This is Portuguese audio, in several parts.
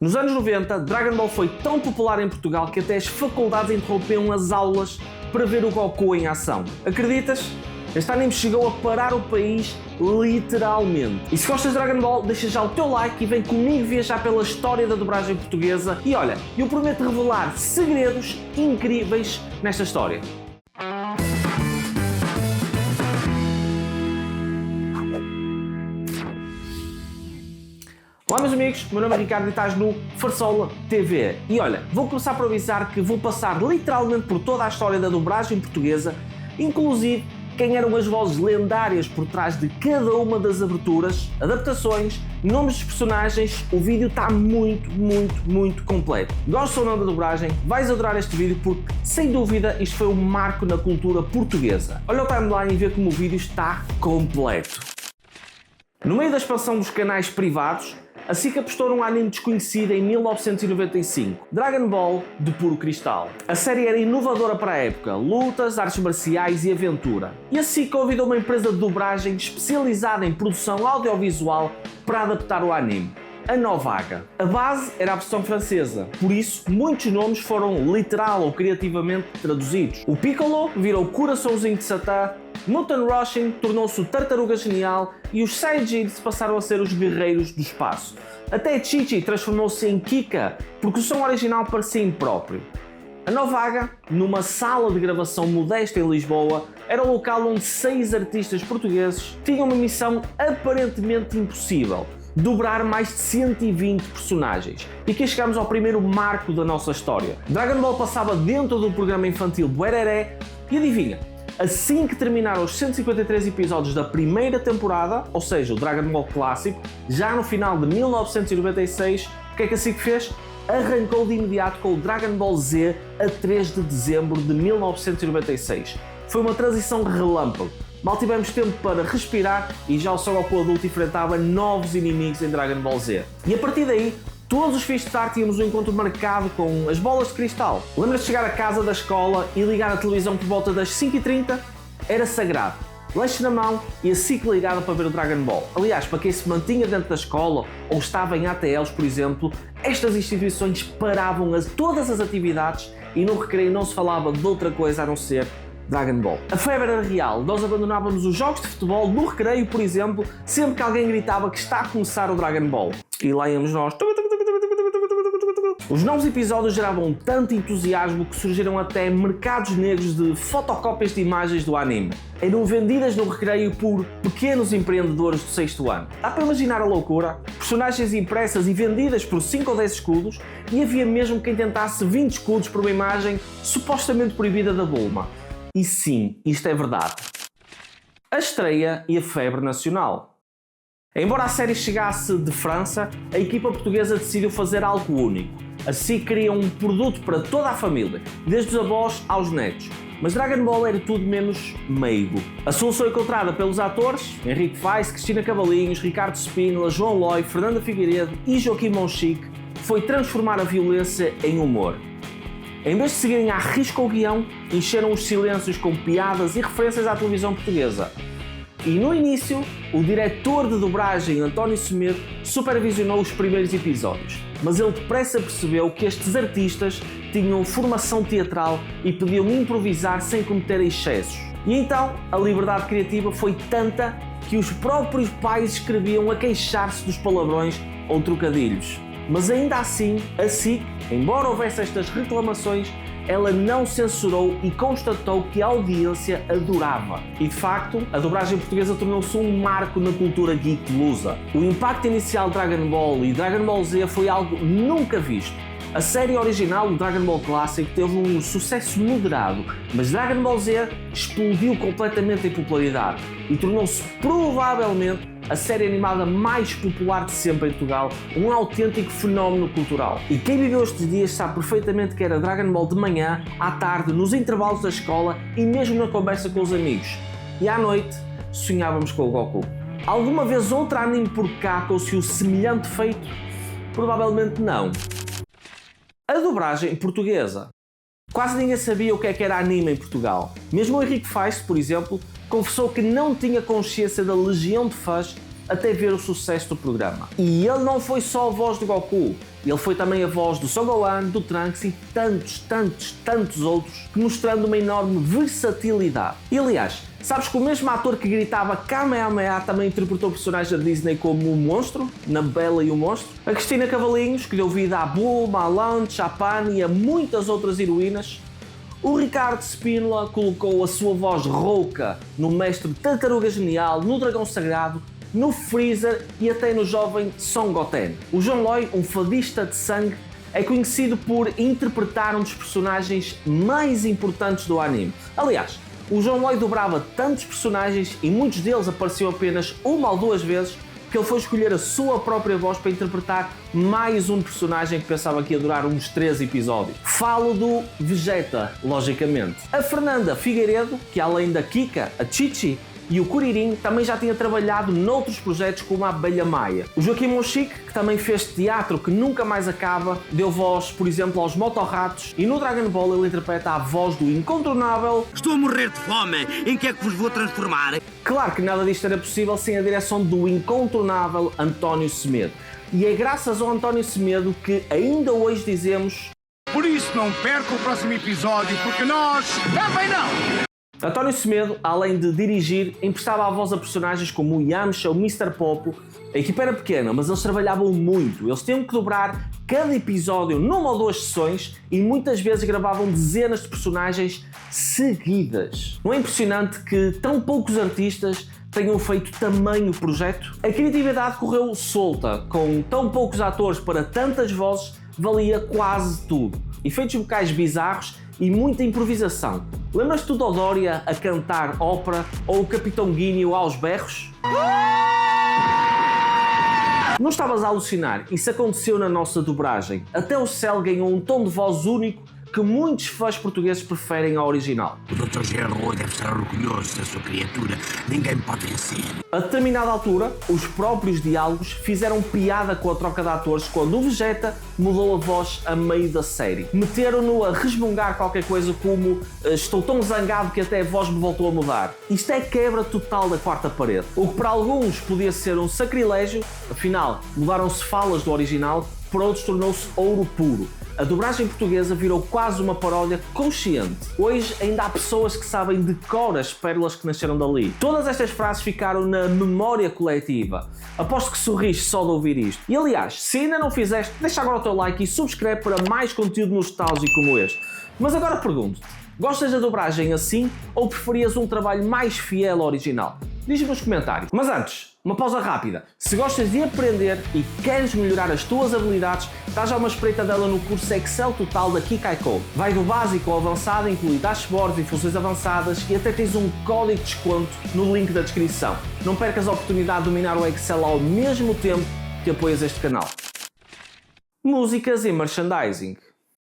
Nos anos 90, Dragon Ball foi tão popular em Portugal que até as faculdades interrompiam as aulas para ver o Goku em ação. Acreditas? Este anime chegou a parar o país literalmente. E se gostas de Dragon Ball, deixa já o teu like e vem comigo viajar pela história da dobragem portuguesa. E olha, eu prometo revelar segredos incríveis nesta história. Olá meus amigos, meu nome é Ricardo e estás no Farsola TV. E olha, vou começar por avisar que vou passar literalmente por toda a história da dobragem portuguesa, inclusive quem eram as vozes lendárias por trás de cada uma das aberturas, adaptações, nomes dos personagens. O vídeo está muito completo. Gostas ou não da dobragem? Vais adorar este vídeo porque, sem dúvida, isto foi um marco na cultura portuguesa. Olha o timeline e vê como o vídeo está completo. No meio da expansão dos canais privados, a SIC apostou num anime desconhecido em 1995, Dragon Ball de puro cristal. A série era inovadora para a época, lutas, artes marciais e aventura. E a SIC convidou uma empresa de dobragem especializada em produção audiovisual para adaptar o anime, a Novaga. A base era a versão francesa, por isso muitos nomes foram literal ou criativamente traduzidos. O Piccolo virou Coraçãozinho de Satã, Muten Roshi tornou-se o Tartaruga Genial e os Saijids passaram a ser os Guerreiros do Espaço. Até Chi-Chi transformou-se em Kika porque o som original parecia impróprio. A Novaga, numa sala de gravação modesta em Lisboa, era o local onde 6 artistas portugueses tinham uma missão aparentemente impossível: dobrar mais de 120 personagens. E aqui chegamos ao primeiro marco da nossa história. Dragon Ball passava dentro do programa infantil Buereré e adivinha? Assim que terminaram os 153 episódios da primeira temporada, ou seja, o Dragon Ball clássico, já no final de 1996, o que é que a SIC fez? Arrancou de imediato com o Dragon Ball Z a 3 de dezembro de 1996. Foi uma transição relâmpago. Mal tivemos tempo para respirar e já o Son Goku adulto enfrentava novos inimigos em Dragon Ball Z. E a partir daí, todos os fins de tarde tínhamos um encontro marcado com as bolas de cristal. Lembras-te de chegar a casa da escola e ligar a televisão por volta das 5h30? Era sagrado. Lanche na mão e a SIC ligada para ver o Dragon Ball. Aliás, para quem se mantinha dentro da escola ou estava em ATLs, por exemplo, estas instituições paravam todas as atividades e no recreio não se falava de outra coisa a não ser Dragon Ball. A febre era real, nós abandonávamos os jogos de futebol no recreio, por exemplo, sempre que alguém gritava que está a começar o Dragon Ball. E lá íamos nós. Os novos episódios geravam tanto entusiasmo que surgiram até mercados negros de fotocópias de imagens do anime. Eram vendidas no recreio por pequenos empreendedores do 6º ano. Dá para imaginar a loucura? Personagens impressas e vendidas por 5 ou 10 escudos, e havia mesmo quem tentasse 20 escudos por uma imagem supostamente proibida da Bulma. E sim, isto é verdade. A estreia e a febre nacional. Embora a série chegasse de França, a equipa portuguesa decidiu fazer algo único. A SIC queria um produto para toda a família, desde os avós aos netos. Mas Dragon Ball era tudo menos meigo. A solução encontrada pelos atores, Henrique Weiss, Cristina Cavalinhos, Ricardo Spínola, João Loi, Fernanda Figueiredo e Joaquim Monchique, foi transformar a violência em humor. Em vez de seguirem à risca o guião, encheram os silêncios com piadas e referências à televisão portuguesa. E no início, o diretor de dobragem, António Semedo, supervisionou os primeiros episódios. Mas ele depressa percebeu que estes artistas tinham formação teatral e podiam improvisar sem cometer excessos. E então, a liberdade criativa foi tanta que os próprios pais escreviam a queixar-se dos palavrões ou trocadilhos. Mas ainda assim, a SIC, embora houvesse estas reclamações, ela não censurou e constatou que a audiência adorava. E de facto, a dobragem portuguesa tornou-se um marco na cultura geek lusa. O impacto inicial de Dragon Ball e Dragon Ball Z foi algo nunca visto. A série original, o Dragon Ball clássico, teve um sucesso moderado, mas Dragon Ball Z explodiu completamente em popularidade e tornou-se provavelmente a série animada mais popular de sempre em Portugal, um autêntico fenómeno cultural. E quem viveu estes dias sabe perfeitamente que era Dragon Ball de manhã, à tarde, nos intervalos da escola e mesmo na conversa com os amigos. E à noite, sonhávamos com o Goku. Alguma vez outro anime por cá conseguiu semelhante feito? Provavelmente não. A dobragem portuguesa. Quase ninguém sabia o que era anime em Portugal. Mesmo o Henrique Weiss, por exemplo, confessou que não tinha consciência da legião de fãs até ver o sucesso do programa. E ele não foi só a voz do Goku. Ele foi também a voz do Son Gohan, do Trunks e tantos outros, mostrando uma enorme versatilidade. E aliás, sabes que o mesmo ator que gritava Kamehameha também interpretou personagens da Disney como o Monstro, na Bela e o Monstro? A Cristina Cavalinhos, que deu vida a Bulma, a Lunch, a Pan e a muitas outras heroínas. O Ricardo Spínola colocou a sua voz rouca no Mestre Tartaruga Genial, no Dragão Sagrado, no Freezer e até no jovem Son Goten. O John Loy, um fadista de sangue, é conhecido por interpretar um dos personagens mais importantes do anime. Aliás, o John Loy dobrava tantos personagens e muitos deles apareciam apenas uma ou duas vezes que ele foi escolher a sua própria voz para interpretar mais um personagem que pensava que ia durar uns 3 episódios. Falo do Vegeta, logicamente. A Fernanda Figueiredo, que além da Kika, a Chichi e o Kuririn, também já tinha trabalhado noutros projetos como a Abelha Maia. O Joaquim Monchique, que também fez teatro que nunca mais acaba, deu voz, por exemplo, aos Motorratos, e no Dragon Ball ele interpreta a voz do incontornável... Estou a morrer de fome, em que é que vos vou transformar? Claro que nada disto era possível sem a direção do incontornável António Semedo. E é graças ao António Semedo que ainda hoje dizemos... Por isso não perca o próximo episódio, porque nós também não! António Semedo, além de dirigir, emprestava a voz a personagens como o Yamcha, o Mr. Popo. A equipa era pequena, mas eles trabalhavam muito. Eles tinham que dobrar cada episódio numa ou 2 sessões e muitas vezes gravavam dezenas de personagens seguidas. Não é impressionante que tão poucos artistas tenham feito tamanho projeto? A criatividade correu solta. Com tão poucos atores para tantas vozes, valia quase tudo. Efeitos vocais bizarros e muita improvisação. Lembras-te do Dodória a cantar ópera ou o Capitão Guineo aos berros? Não estavas a alucinar, isso aconteceu na nossa dobragem. Até o Cell ganhou um tom de voz único que muitos fãs portugueses preferem ao original. O Dr. Gerro deve estar orgulhoso da sua criatura. Ninguém pode vencer. A determinada altura, os próprios diálogos fizeram piada com a troca de atores quando o Vegeta mudou a voz a meio da série. Meteram-no a resmungar qualquer coisa como estou tão zangado que até a voz me voltou a mudar. Isto é quebra total da quarta parede. O que para alguns podia ser um sacrilégio, afinal, mudaram-se falas do original, para outros tornou-se ouro puro. A dobragem portuguesa virou quase uma paródia consciente. Hoje ainda há pessoas que sabem de cor as pérolas que nasceram dali. Todas estas frases ficaram na memória coletiva. Aposto que sorriste só de ouvir isto. E aliás, se ainda não fizeste, deixa agora o teu like e subscreve para mais conteúdo nostálgico como este. Mas agora pergunto-te, gostas da dobragem assim ou preferias um trabalho mais fiel ao original? Diz-me nos comentários. Mas antes, uma pausa rápida. Se gostas de aprender e queres melhorar as tuas habilidades, dá já uma espreitadela no curso Excel Total da Kikai Code. Vai do básico ao avançado, inclui dashboards e funções avançadas e até tens um código de desconto no link da descrição. Não percas a oportunidade de dominar o Excel ao mesmo tempo que apoias este canal. Músicas e merchandising.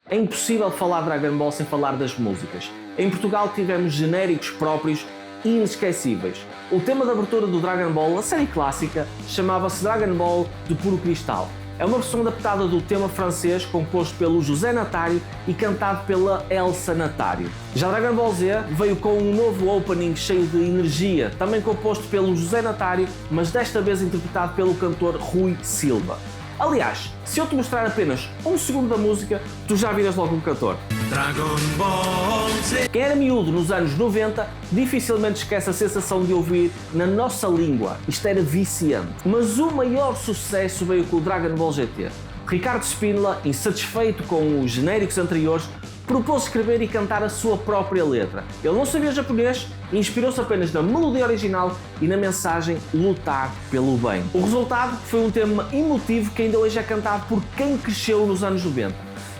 É impossível falar Dragon Ball sem falar das músicas. Em Portugal tivemos genéricos próprios inesquecíveis. O tema de abertura do Dragon Ball, a série clássica, chamava-se Dragon Ball de Puro Cristal. É uma versão adaptada do tema francês composto pelo José Natário e cantado pela Elsa Natário. Já Dragon Ball Z veio com um novo opening cheio de energia, também composto pelo José Natário, mas desta vez interpretado pelo cantor Rui Silva. Aliás, se eu te mostrar apenas um segundo da música, tu já viras logo o cantor. Dragon Ball Z. Quem era miúdo nos anos 90 dificilmente esquece a sensação de ouvir na nossa língua. Isto era viciante. Mas o maior sucesso veio com o Dragon Ball GT. Ricardo Spínola, insatisfeito com os genéricos anteriores, propôs escrever e cantar a sua própria letra. Ele não sabia japonês e inspirou-se apenas na melodia original e na mensagem lutar pelo bem. O resultado foi um tema emotivo que ainda hoje é cantado por quem cresceu nos anos 90.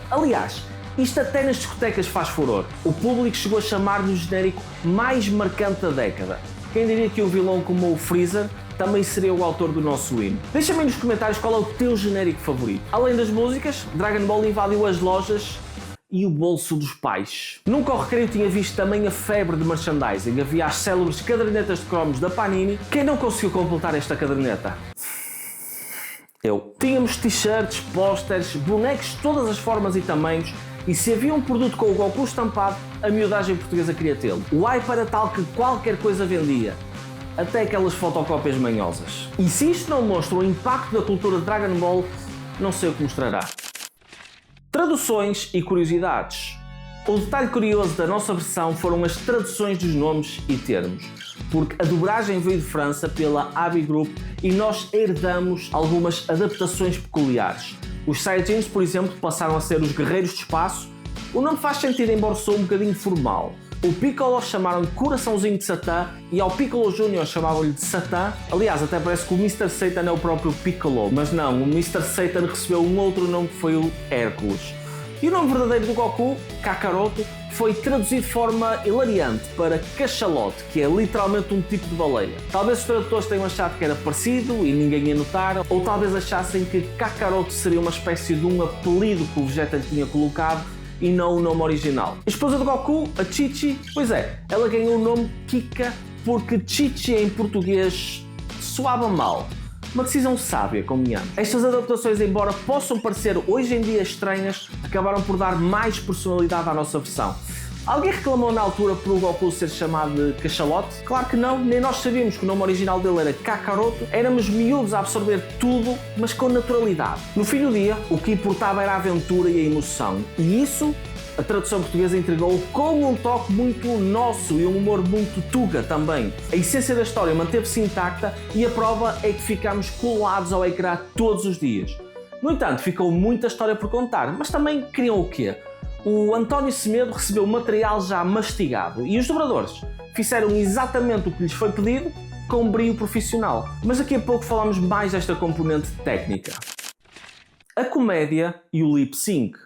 Aliás, isto até nas discotecas faz furor. O público chegou a chamar-lhe o genérico mais marcante da década. Quem diria que um vilão como o Freezer também seria o autor do nosso hino? Deixa-me aí nos comentários qual é o teu genérico favorito. Além das músicas, Dragon Ball invadiu as lojas e o bolso dos pais. Nunca ao recreio tinha visto também a febre de merchandising. Havia as célebres cadernetas de cromos da Panini. Quem não conseguiu completar esta caderneta? Eu. Tínhamos t-shirts, pósteres, bonecos de todas as formas e tamanhos, e se havia um produto com o Goku estampado, a miudagem portuguesa queria tê-lo. O hype era tal que qualquer coisa vendia. Até aquelas fotocópias manhosas. E se isto não mostra o impacto da cultura de Dragon Ball, não sei o que mostrará. Traduções e curiosidades. O detalhe curioso da nossa versão foram as traduções dos nomes e termos, porque a dobragem veio de França pela Abbey Group e nós herdamos algumas adaptações peculiares. Os Saiyajins, por exemplo, passaram a ser os Guerreiros do Espaço. O nome faz sentido, embora soe um bocadinho formal. O Piccolo chamaram-lhe Coraçãozinho de Satã e ao Piccolo Jr. chamavam-lhe de Satã. Aliás, até parece que o Mr. Satan é o próprio Piccolo, mas não, o Mr. Satan recebeu um outro nome que foi o Hércules. E o nome verdadeiro do Goku, Kakaroto, foi traduzido de forma hilariante para cachalote, que é literalmente um tipo de baleia. Talvez os tradutores tenham achado que era parecido e ninguém ia notar, ou talvez achassem que Kakaroto seria uma espécie de um apelido que o Vegeta lhe tinha colocado e não o nome original. A esposa do Goku, a Chi-Chi, pois é, ela ganhou o nome Kika porque Chi-Chi em português soava mal. Uma decisão sábia, convenhamos. Estas adaptações, embora possam parecer hoje em dia estranhas, acabaram por dar mais personalidade à nossa versão. Alguém reclamou na altura por o Goku ser chamado de cachalote? Claro que não, nem nós sabíamos que o nome original dele era Kakaroto. Éramos miúdos a absorver tudo, mas com naturalidade. No fim do dia, o que importava era a aventura e a emoção. E isso a tradução portuguesa entregou com um toque muito nosso e um humor muito tuga também. A essência da história manteve-se intacta e a prova é que ficámos colados ao ecrã todos os dias. No entanto, ficou muita história por contar, mas também queriam o quê? O António Semedo recebeu material já mastigado e os dobradores fizeram exatamente o que lhes foi pedido com um brio profissional. Mas daqui a pouco falamos mais desta componente técnica. A comédia e o lip sync.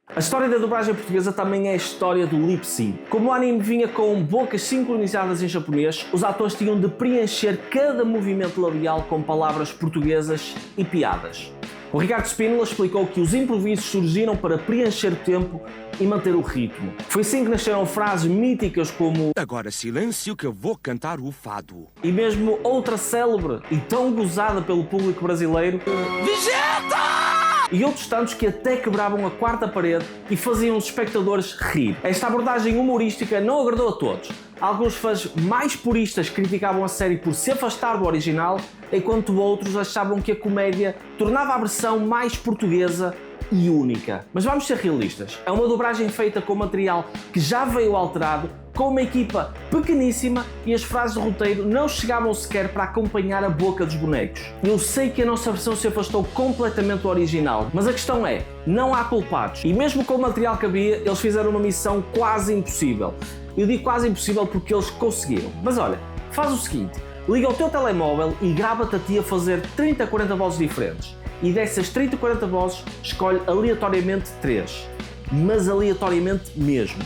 A história da dobragem portuguesa também é a história do lip sync. Como o anime vinha com bocas sincronizadas em japonês, os atores tinham de preencher cada movimento labial com palavras portuguesas e piadas. O Ricardo Spínola explicou que os improvisos surgiram para preencher o tempo e manter o ritmo. Foi assim que nasceram frases míticas como "Agora silêncio que eu vou cantar o fado." E mesmo outra célebre e tão gozada pelo público brasileiro, Vegeta! E outros tantos que até quebravam a quarta parede e faziam os espectadores rir. Esta abordagem humorística não agradou a todos. Alguns fãs mais puristas criticavam a série por se afastar do original, enquanto outros achavam que a comédia tornava a versão mais portuguesa e única. Mas vamos ser realistas, é uma dobragem feita com material que já veio alterado, com uma equipa pequeníssima e as frases de roteiro não chegavam sequer para acompanhar a boca dos bonecos. Eu sei que a nossa versão se afastou completamente do original, mas a questão é, não há culpados. E mesmo com o material que havia, eles fizeram uma missão quase impossível. Eu digo quase impossível porque eles conseguiram. Mas olha, faz o seguinte, liga o teu telemóvel e grava-te a ti a fazer 30, 40 vozes diferentes. E dessas 30, 40 vozes, escolhe aleatoriamente 3. Mas aleatoriamente mesmo.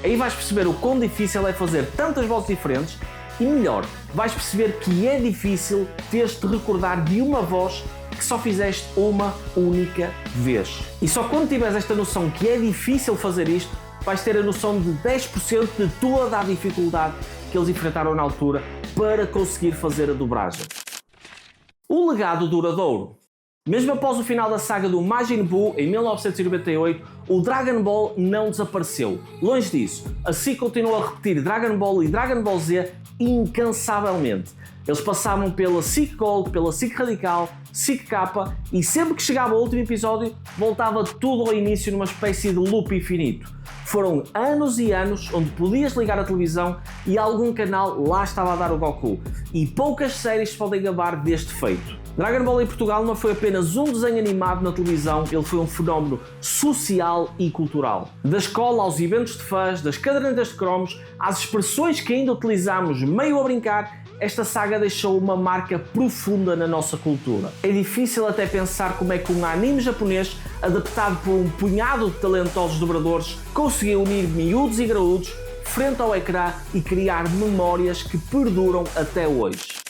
Aí vais perceber o quão difícil é fazer tantas vozes diferentes e melhor, vais perceber que é difícil teres de recordar de uma voz que só fizeste uma única vez. E só quando tiveres esta noção que é difícil fazer isto, vais ter a noção de 10% de toda a dificuldade que eles enfrentaram na altura para conseguir fazer a dobragem. O legado duradouro. Mesmo após o final da saga do Majin Buu, em 1998, o Dragon Ball não desapareceu. Longe disso, a SIC continuou a repetir Dragon Ball e Dragon Ball Z incansavelmente. Eles passavam pela SIC Gold, pela SIC Radical, SIC K e sempre que chegava ao último episódio, voltava tudo ao início numa espécie de loop infinito. Foram anos e anos onde podias ligar a televisão e algum canal lá estava a dar o Goku. E poucas séries se podem gabar deste feito. Dragon Ball em Portugal não foi apenas um desenho animado na televisão, ele foi um fenómeno social e cultural. Da escola aos eventos de fãs, das cadernetas de cromos, às expressões que ainda utilizamos meio a brincar, esta saga deixou uma marca profunda na nossa cultura. É difícil até pensar como é que um anime japonês, adaptado por um punhado de talentosos dobradores, conseguiu unir miúdos e graúdos frente ao ecrã e criar memórias que perduram até hoje.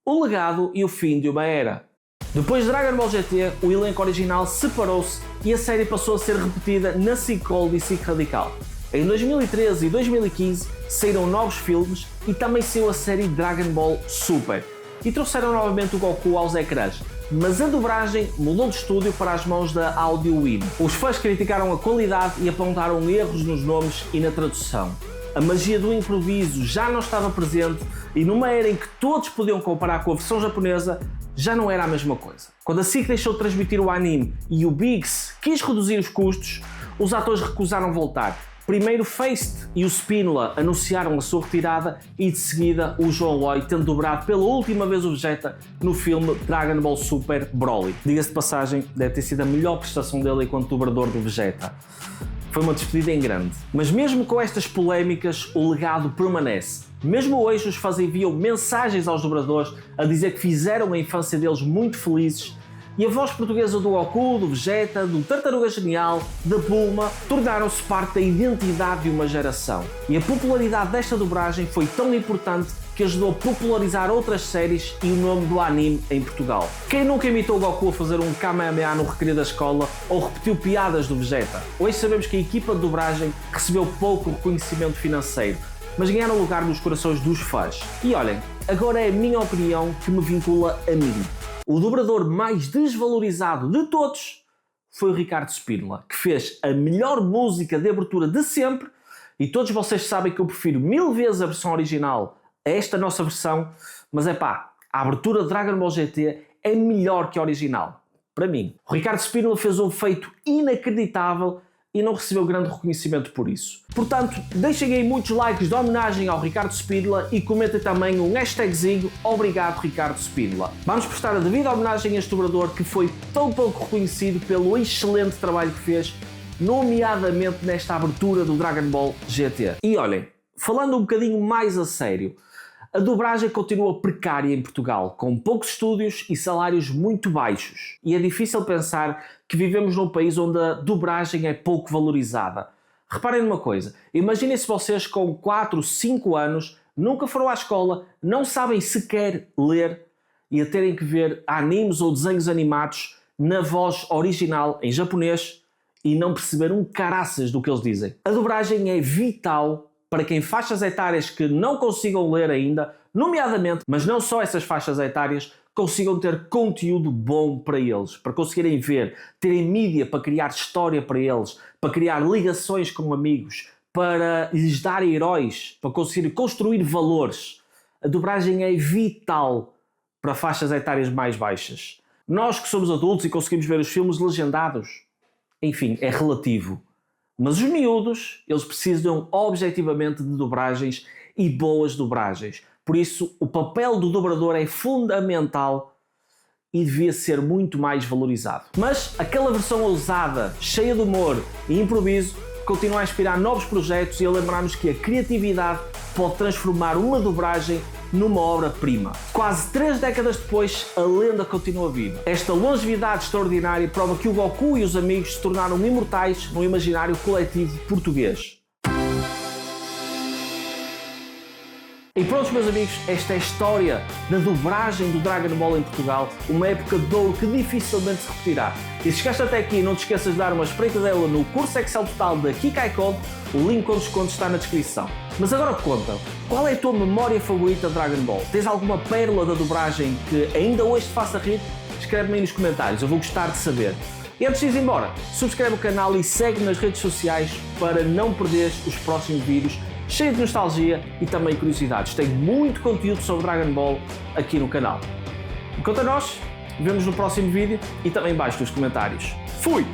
O legado e o fim de uma era. Depois de Dragon Ball GT, o elenco original separou-se e a série passou a ser repetida na SIC Gold e SIC Radical. Em 2013 e 2015 saíram novos filmes e também saiu a série Dragon Ball Super e trouxeram novamente o Goku aos ecrãs, mas a dobragem mudou de estúdio para as mãos da Audio Win. Os fãs criticaram a qualidade e apontaram erros nos nomes e na tradução. A magia do improviso já não estava presente e numa era em que todos podiam comparar com a versão japonesa, já não era a mesma coisa. Quando a SIC deixou de transmitir o anime e o Biggs quis reduzir os custos, os atores recusaram voltar. Primeiro Feist e o Spínola anunciaram a sua retirada e de seguida o João Loy tendo dobrado pela última vez o Vegeta no filme Dragon Ball Super Broly. Diga-se de passagem, deve ter sido a melhor prestação dele enquanto dobrador do Vegeta. Foi uma despedida em grande. Mas mesmo com estas polémicas, o legado permanece. Mesmo hoje os fãs enviam mensagens aos dobradores a dizer que fizeram a infância deles muito felizes e a voz portuguesa do Goku, do Vegeta, do Tartaruga Genial, da Bulma, tornaram-se parte da identidade de uma geração. E a popularidade desta dobragem foi tão importante que ajudou a popularizar outras séries e o nome do anime em Portugal. Quem nunca imitou o Goku a fazer um Kamehameha no recreio da escola ou repetiu piadas do Vegeta? Hoje sabemos que a equipa de dobragem recebeu pouco reconhecimento financeiro, mas ganharam lugar nos corações dos fãs. E olhem, agora é a minha opinião que me vincula a mim. O dobrador mais desvalorizado de todos foi o Ricardo Spínola, que fez a melhor música de abertura de sempre, e todos vocês sabem que eu prefiro 1000 vezes a versão original a esta nossa versão, mas é pá, a abertura de Dragon Ball GT é melhor que a original, para mim. O Ricardo Spínola fez um feito inacreditável e não recebeu grande reconhecimento por isso. Portanto, deixem aí muitos likes de homenagem ao Ricardo Spínola e comentem também um hashtagzinho Obrigado Ricardo Spínola. Vamos prestar a devida homenagem a este dobrador que foi tão pouco reconhecido pelo excelente trabalho que fez, nomeadamente nesta abertura do Dragon Ball GT. E olhem, falando um bocadinho mais a sério, a dobragem continua precária em Portugal, com poucos estúdios e salários muito baixos. E é difícil pensar que vivemos num país onde a dobragem é pouco valorizada. Reparem numa coisa, imaginem se vocês com 4, 5 anos nunca foram à escola, não sabem sequer ler e a terem que ver animes ou desenhos animados na voz original em japonês e não perceber um caraças do que eles dizem. A dobragem é vital para quem faixas etárias que não consigam ler ainda, nomeadamente, mas não só essas faixas etárias, consigam ter conteúdo bom para eles, para conseguirem ver, terem mídia para criar história para eles, para criar ligações com amigos, para lhes dar heróis, para conseguir construir valores. A dobragem é vital para faixas etárias mais baixas. Nós que somos adultos e conseguimos ver os filmes legendados, enfim, é relativo. Mas os miúdos, eles precisam objetivamente de dobragens e boas dobragens. Por isso, o papel do dobrador é fundamental e devia ser muito mais valorizado. Mas aquela versão ousada, cheia de humor e improviso, continua a inspirar novos projetos e a lembrar-nos que a criatividade pode transformar uma dobragem numa obra-prima. Quase 3 décadas depois, a lenda continua viva. Esta longevidade extraordinária prova que o Goku e os amigos se tornaram imortais no imaginário coletivo português. E pronto, meus amigos, esta é a história da dobragem do Dragon Ball em Portugal, uma época de ouro que dificilmente se repetirá. E se chegaste até aqui, não te esqueças de dar uma espreitadela no curso Excel Total da Kikai Code, o link com desconto está na descrição. Mas agora conta, qual é a tua memória favorita de Dragon Ball? Tens alguma pérola da dobragem que ainda hoje te faça rir? Escreve-me aí nos comentários, eu vou gostar de saber. E antes de ir embora, subscreve o canal e segue-me nas redes sociais para não perderes os próximos vídeos cheio de nostalgia e também curiosidades. Tenho muito conteúdo sobre Dragon Ball aqui no canal. Quanto a nós, vemos no próximo vídeo e também embaixo nos comentários. Fui!